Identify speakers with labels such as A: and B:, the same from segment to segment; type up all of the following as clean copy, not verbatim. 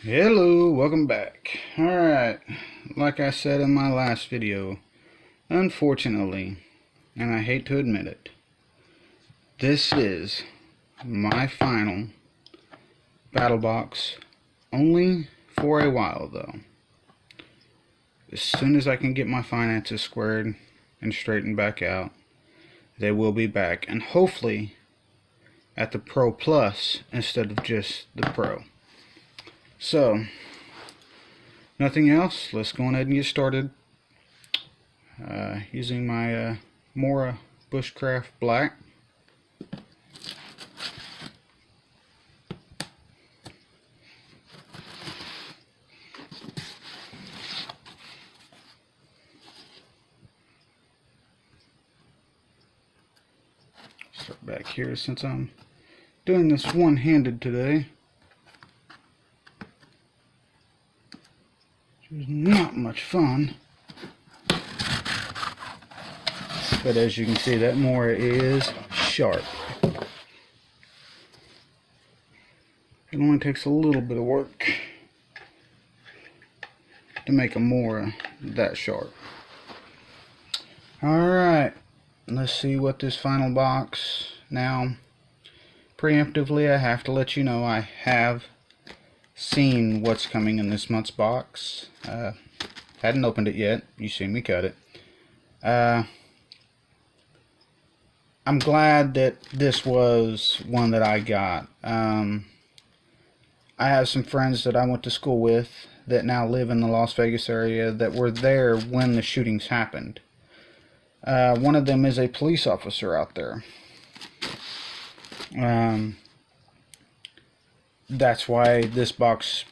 A: Hello, welcome back. Alright, like I said in my last video, unfortunately, and I hate to admit it, this is my final Battlbox, only for a while though. As soon as I can get my finances squared and straightened back out, they will be back, and hopefully at the Pro Plus instead of just the Pro. So, nothing else, let's go ahead and get started. Using my Mora Bushcraft Black. Start back here since I'm doing this one-handed today. Which is not much fun. But as you can see, that Mora is sharp. It only takes a little bit of work to make a Mora that sharp. Alright, let's see what this final box. Now, preemptively, I have to let you know I have seen what's coming in this month's box. Hadn't opened it yet. You see me cut it. I'm glad that this was one that I got. I have some friends that I went to school with that now live in the Las Vegas area that were there when the shootings happened. One of them is a police officer out there. That's why this box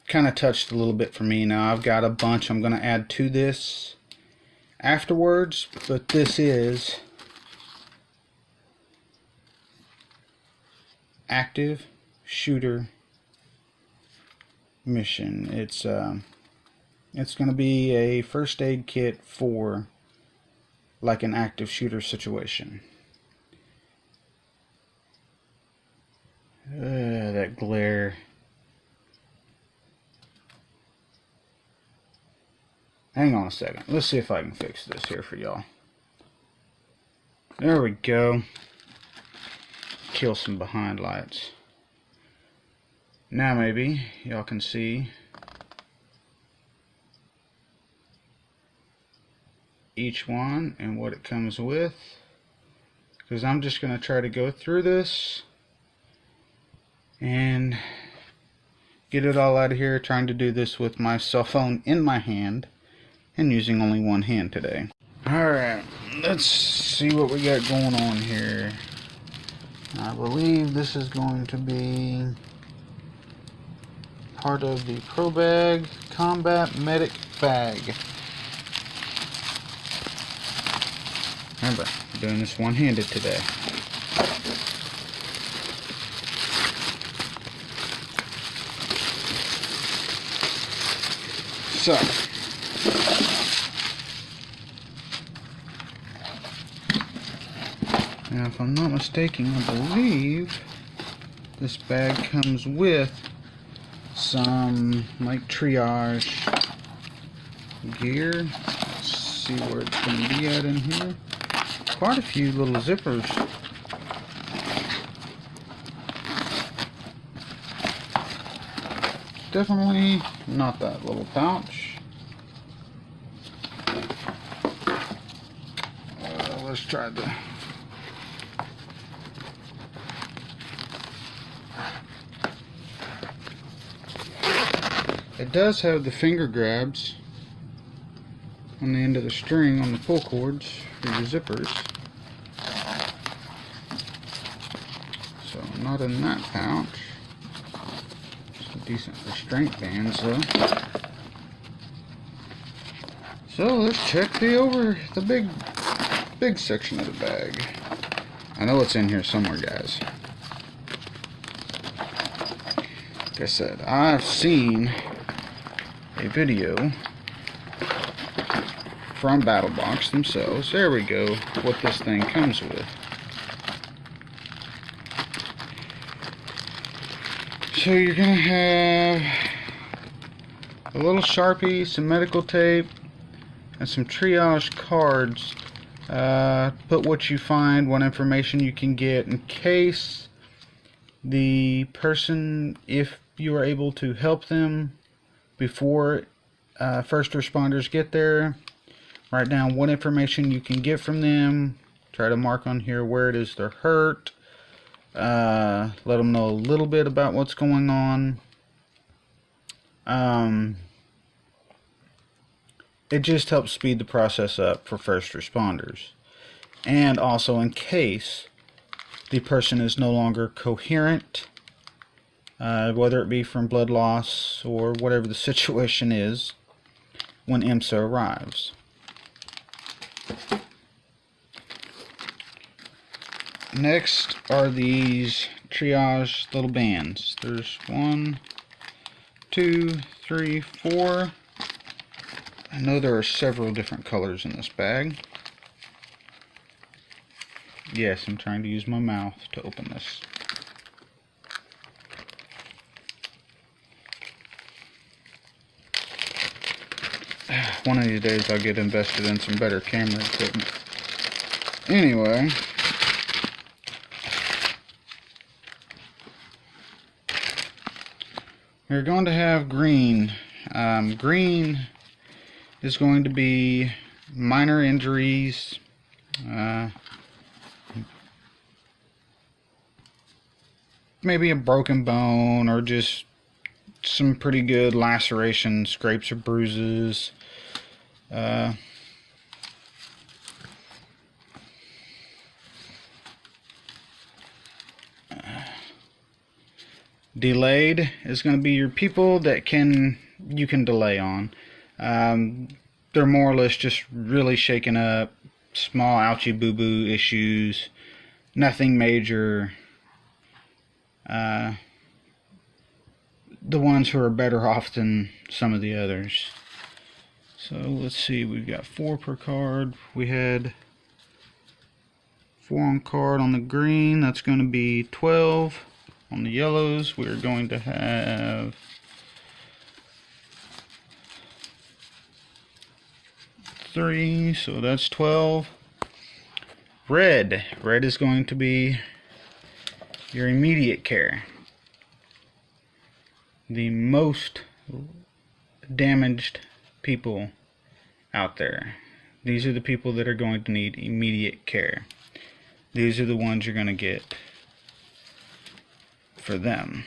A: kind of touched a little bit for me. Now I've got a bunch I'm going to add to this afterwards, but this is active shooter mission. It's going to be a first aid kit for like an active shooter situation. That glare. Hang on a second. Let's see if I can fix this here for y'all. There we go. Kill some behind lights. Now maybe y'all can see each one and what it comes with, because I'm just going to try to go through this and get it all out of here, trying to do this with my cell phone in my hand and using only one hand today. Alright, let's see what we got going on here. I believe this is going to be part of the Pro Bag Combat Medic Bag. Remember, I'm doing this one-handed today. So, now if I'm not mistaken, I believe this bag comes with some like triage gear. Let's see where it's going to be at in here. Quite a few little zippers. Definitely not that little pouch. Let's try the It does have the finger grabs on the end of the string on the pull cords for your zippers. So not in that pouch. Some decent restraint bands though. So let's check the big section of the bag. I know it's in here somewhere, guys. Like I said, I've seen a video from Battlbox themselves. There we go, what this thing comes with. So you're gonna have a little Sharpie, some medical tape, and some triage cards. Put what you find, what information you can get in case the person, if you are able to help them before first responders get there. Write down what information you can get from them. Try to mark on here where it is they're hurt. Let them know a little bit about what's going on. It just helps speed the process up for first responders. And also in case the person is no longer coherent, whether it be from blood loss or whatever the situation is when IMSA arrives. Next are these triage little bands. There's 1, 2, 3, 4. I know there are several different colors in this bag. Yes, I'm trying to use my mouth to open this. One of these days I'll get invested in some better camera equipment. Anyway, we're going to have green. Green is going to be minor injuries, maybe a broken bone, or just some pretty good lacerations, scrapes or bruises. Delayed is going to be your people that you can delay on. They're more or less just really shaken up, small ouchie boo boo issues, nothing major. The ones who are better off than some of the others. So let's see, we've got 4 per card. We had 4 on card on the green, that's going to be 12. On the yellows, we're going to have 3, so that's 12. Red is going to be your immediate care. The most damaged people out there. These are the people that are going to need immediate care. These are the ones you're going to get for them.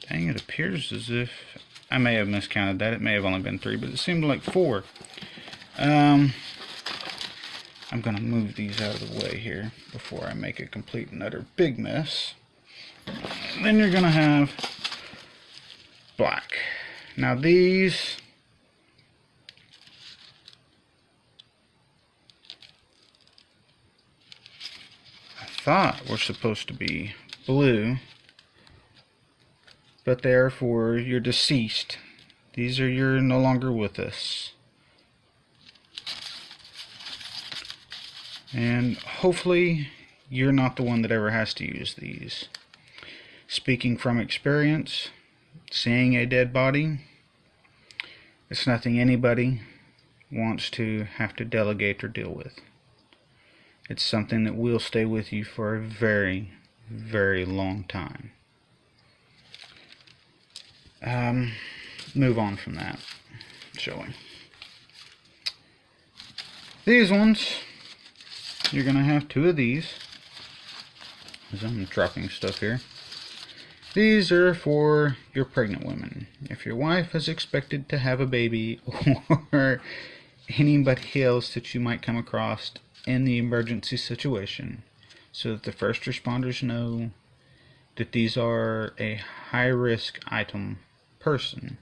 A: Dang, it appears as if I may have miscounted that. It may have only been 3, but it seemed like 4. I'm going to move these out of the way here before I make a complete and utter big mess. Then you're going to have black. Now these, I thought were supposed to be blue, but they're for your deceased. These are your no longer with us. And hopefully you're not the one that ever has to use these. Speaking from experience, seeing a dead body, it's nothing anybody wants to have to delegate or deal with. It's something that will stay with you for a very, very long time. Move on from that, shall we? These ones, you're going to have 2 of these, as I'm dropping stuff here. These are for your pregnant women. If your wife is expected to have a baby, or anybody else that you might come across in the emergency situation, so that the first responders know that these are a high-risk item person.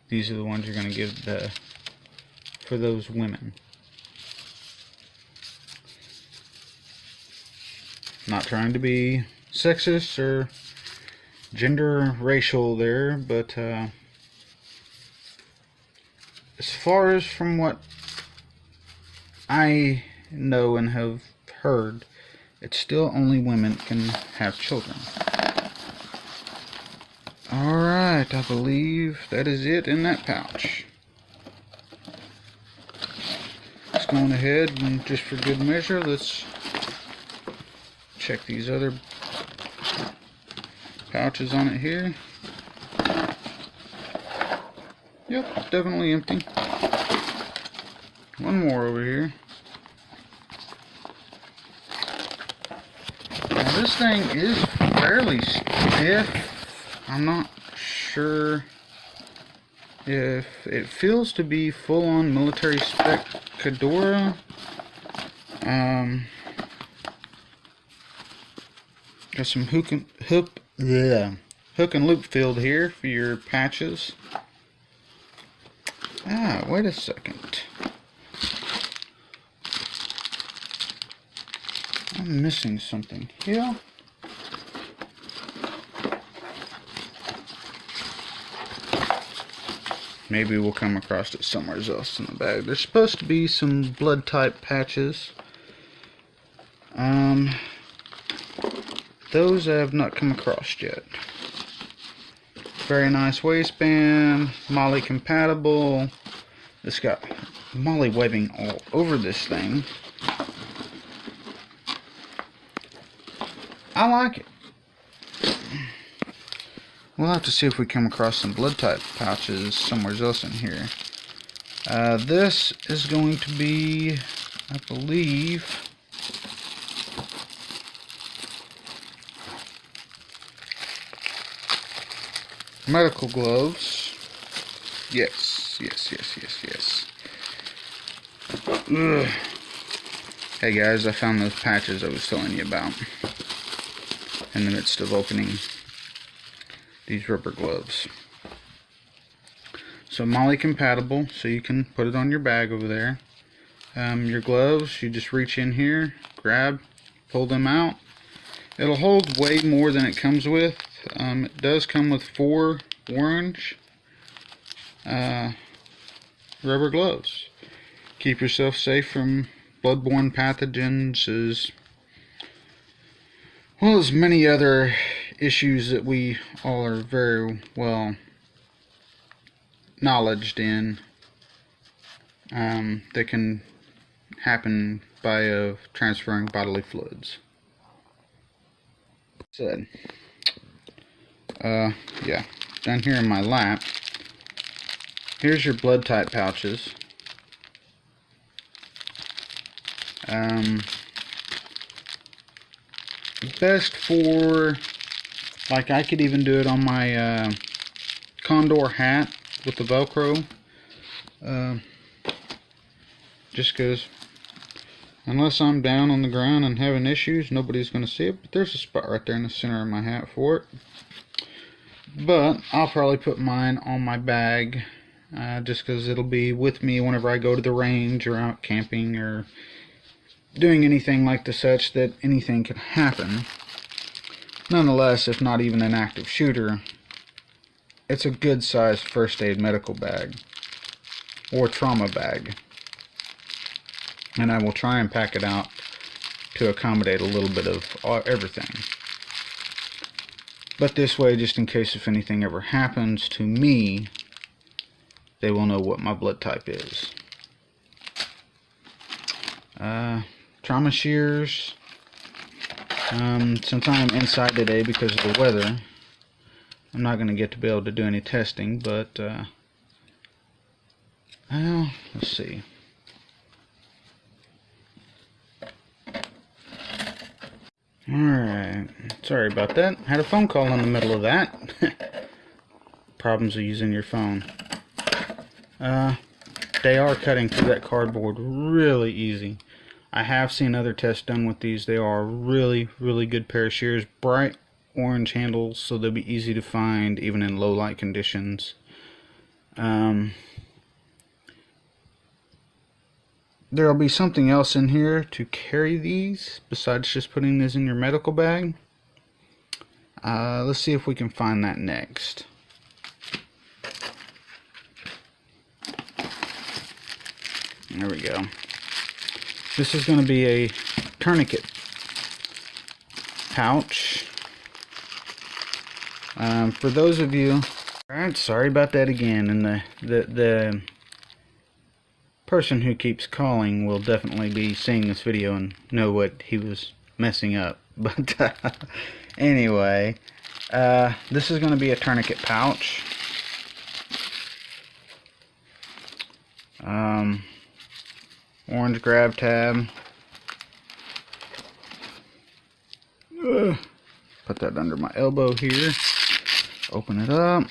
A: These are the ones you're going to give for those women. Not trying to be sexist or gender racial there, but as far as from what I know and have heard, it's still only women can have children. Alright, I believe that is it in that pouch. Let's go on ahead and just for good measure, let's check these other pouches on it here. Yep, definitely empty. One more over here. Now this thing is fairly stiff. I'm not sure if it feels to be full-on military spec Fedora. Got some hook and loop filled here for your patches. Wait a second. I'm missing something here. Maybe we'll come across it somewhere else in the bag. There's supposed to be some blood type patches. Those I have not come across yet. Very nice waistband, MOLLE compatible. It's got MOLLE webbing all over this thing. I like it. We'll have to see if we come across some blood type pouches somewhere else in here. This is going to be, I believe, medical gloves. Yes. Ugh. Hey guys, I found those patches I was telling you about in the midst of opening these rubber gloves. So MOLLE compatible, so you can put it on your bag over there. Your gloves, you just reach in here, grab, pull them out. It'll hold way more than it comes with. It does come with 4 orange rubber gloves. Keep yourself safe from bloodborne pathogens as well as many other issues that we all are very well knowledged in, that can happen by transferring bodily fluids. Said, yeah, down here in my lap, here's your blood type pouches. Best for, like, I could even do it on my Condor hat with the Velcro, just because unless I'm down on the ground and having issues, nobody's going to see it. But there's a spot right there in the center of my hat for it. But I'll probably put mine on my bag, just because it'll be with me whenever I go to the range or out camping or doing anything like the such that anything could happen. Nonetheless, if not even an active shooter, it's a good sized first aid medical bag or trauma bag, and I will try and pack it out to accommodate a little bit of everything. But this way, just in case if anything ever happens to me, they will know what my blood type is. Trauma shears. Since I'm inside today because of the weather, I'm not going to get to be able to do any testing, but well, let's see. Alright, sorry about that. Had a phone call in the middle of that. Problems of using your phone. They are cutting through that cardboard really easy. I have seen other tests done with these. They are really, really good pair of shears. Bright orange handles, so they'll be easy to find even in low light conditions. There'll be something else in here to carry these besides just putting this in your medical bag. Let's see if we can find that next. There we go. This is going to be a tourniquet pouch. For those of you, alright, sorry about that again, and the person who keeps calling will definitely be seeing this video and know what he was messing up. But anyway, this is going to be a tourniquet pouch. Orange grab tab. Put that under my elbow here. Open it up.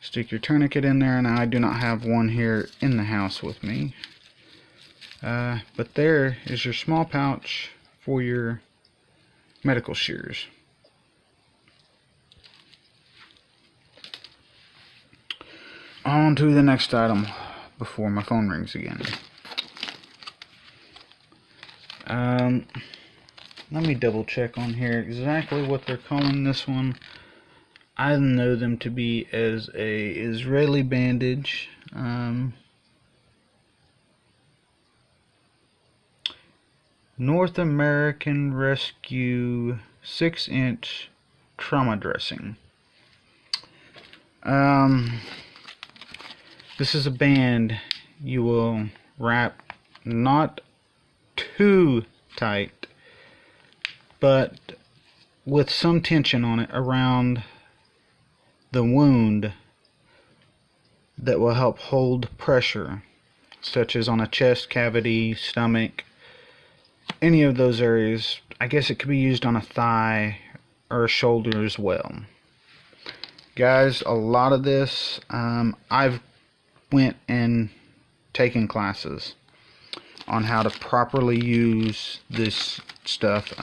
A: Stick your tourniquet in there, and I do not have one here in the house with me. But there is your small pouch for your medical shears. On to the next item before my phone rings again. Let me double check on here exactly what they're calling this one. I know them to be as a Israeli bandage. North American Rescue 6-inch trauma dressing. This is a band you will wrap not too tight, but with some tension on it around the wound that will help hold pressure, such as on a chest cavity, stomach, any of those areas. I guess it could be used on a thigh or a shoulder as well. Guys, a lot of this, I've went and taken classes on how to properly use this stuff.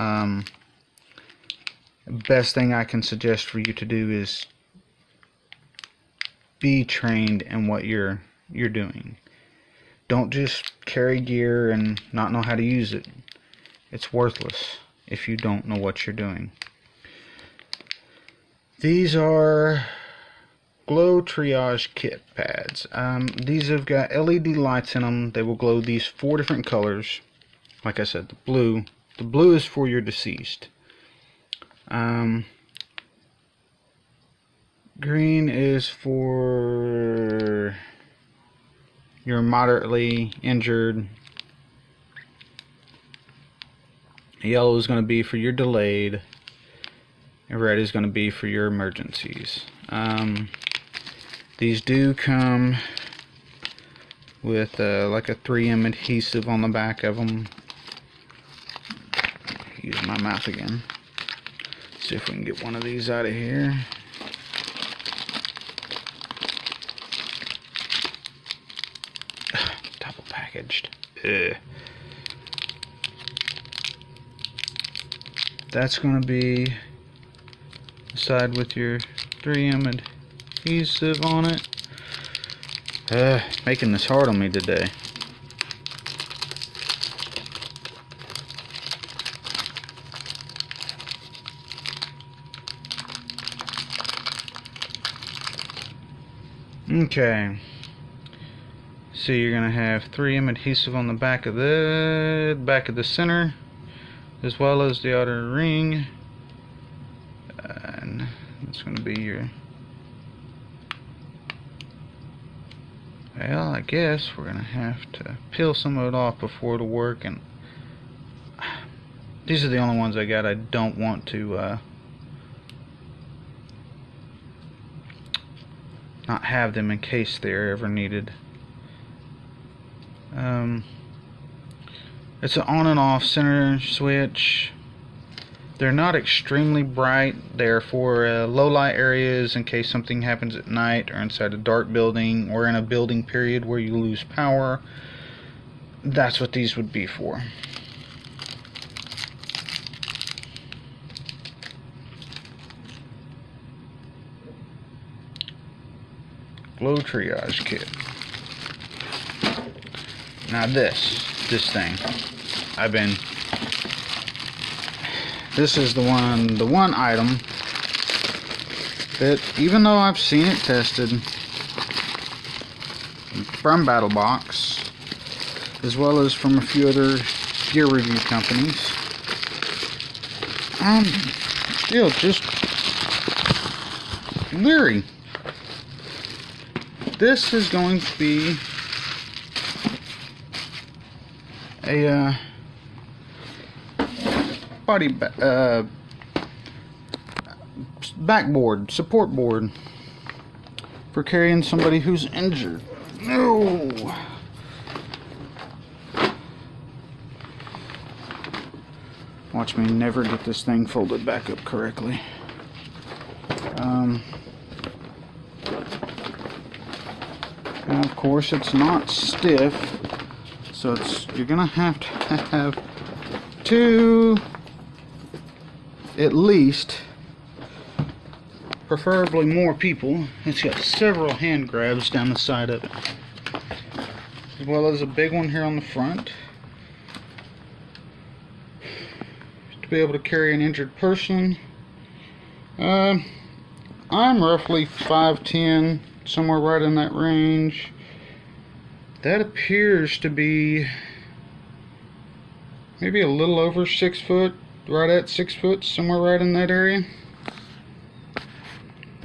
A: Best thing I can suggest for you to do is be trained in what you're doing. Don't just carry gear and not know how to use it. It's worthless if you don't know what you're doing. These are glow triage kit pads. These have got LED lights in them. They will glow these 4 different colors. Like I said, the blue is for your deceased. Green is for your moderately injured. Yellow is going to be for your delayed. And red is going to be for your emergencies. These do come with like a 3M adhesive on the back of them. Use my mouth again. See if we can get one of these out of here. Double packaged. Ugh. That's going to be the side with your 3M adhesive on it. Making this hard on me today. Okay. So you're gonna have 3M adhesive on the back of the center, as well as the outer ring, and it's gonna be your. Well, I guess we're gonna have to peel some of it off before it'll work, and these are the only ones I got. I don't want to not have them in case they're ever needed. It's an on and off center switch. They're not extremely bright. They're for low light areas in case something happens at night or inside a dark building or in a building period where you lose power. That's what these would be for. Glow triage kit. Now this thing, this is the one item that, even though I've seen it tested from Battlbox, as well as from a few other gear review companies, I'm still just leery. This is going to be a backboard, support board for carrying somebody who's injured. No! Watch me never get this thing folded back up correctly. And of course it's not stiff, so you're gonna have to have two, at least, preferably more people. It's got several hand grabs down the side of it, as well as a big one here on the front to be able to carry an injured person. I'm roughly 5'10", somewhere right in that range. That appears to be maybe a little over 6 foot, right at 6 foot, somewhere right in that area.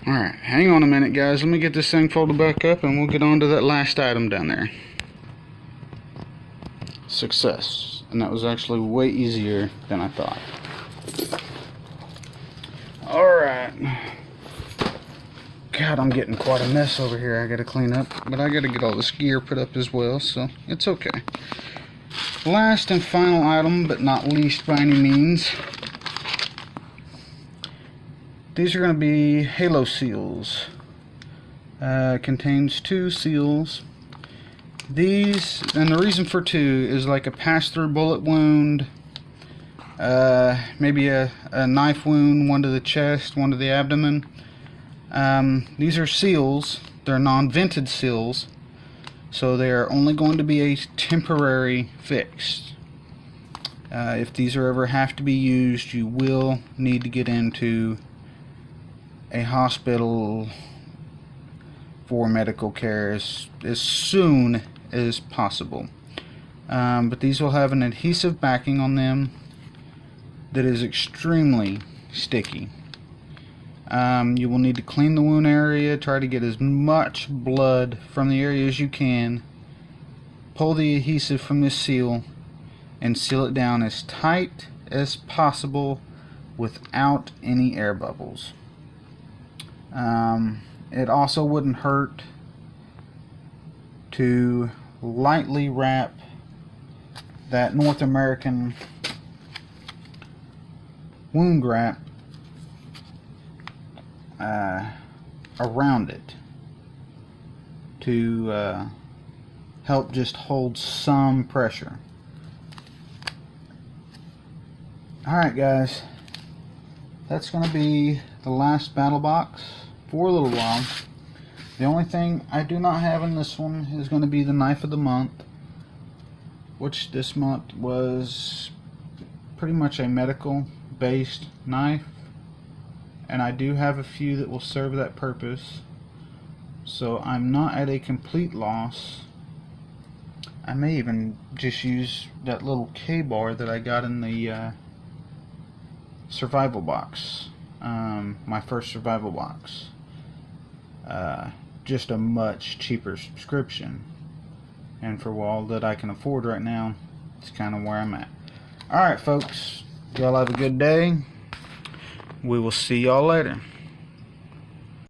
A: Alright, hang on a minute guys, let me get this thing folded back up and we'll get on to that last item down there. Success. And that was actually way easier than I thought. Alright. God, I'm getting quite a mess over here I gotta clean up, but I gotta get all this gear put up as well, so it's okay. Last and final item, but not least by any means. These are going to be halo seals. Contains 2 seals. These, and the reason for 2 is like a pass-through bullet wound, maybe a knife wound, one to the chest, one to the abdomen. These are seals. They're non-vented seals, so they are only going to be a temporary fix. If these are ever have to be used, you will need to get into a hospital for medical care as soon as possible. But these will have an adhesive backing on them that is extremely sticky. You will need to clean the wound area, try to get as much blood from the area as you can, pull the adhesive from this seal, and seal it down as tight as possible without any air bubbles. It also wouldn't hurt to lightly wrap that North American wound wrap around it to help just hold some pressure. Alright guys, that's going to be the last battle box for a little while. The only thing I do not have in this one is going to be the knife of the month, which this month was pretty much a medical based knife, and I do have a few that will serve that purpose, so I'm not at a complete loss. I may even just use that little K-bar that I got in the survival box, my first survival box. Just a much cheaper subscription, and for all that I can afford right now, it's kind of where I'm at. Alright folks, y'all have a good day. We will see y'all later.